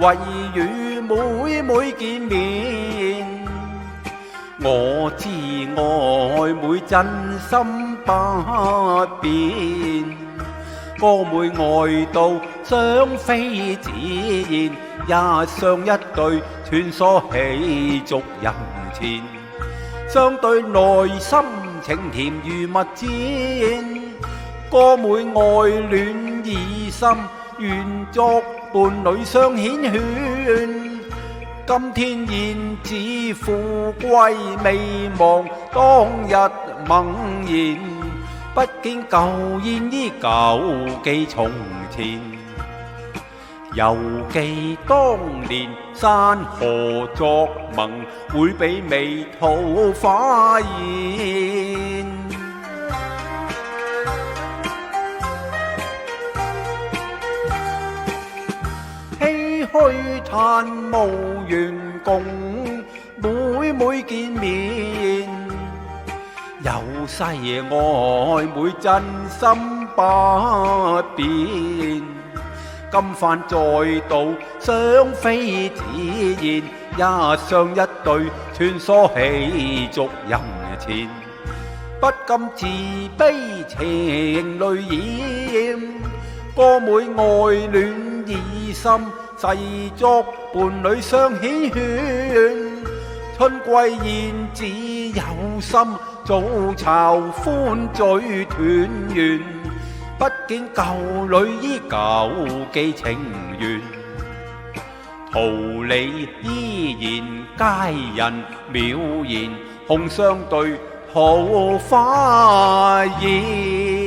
為與妹妹見面。我知愛妹真心不變，哥妹愛到雙飛自然，一雙一對穿梭喜逐人前，相對內心情甜如蜜餞。哥妹愛戀已深，願作伴侶相繾綣。今天現只富貴未忘當日猛然，不見舊燕依舊記從前。猶記當年山河作盟，會比美桃花現。唏噓嘆無緣共妹妹見面，有世愛妹真心不變。今番再度雙飛自然，一雙一對穿梭喜逐人前，不禁自悲情淚染。哥妹愛戀已深，誓作伴侶相繾綣。春歸燕子有心，早巢歡聚團圓。不見舊侶依舊記情緣，桃李依然佳人妙言，紅相對桃花現。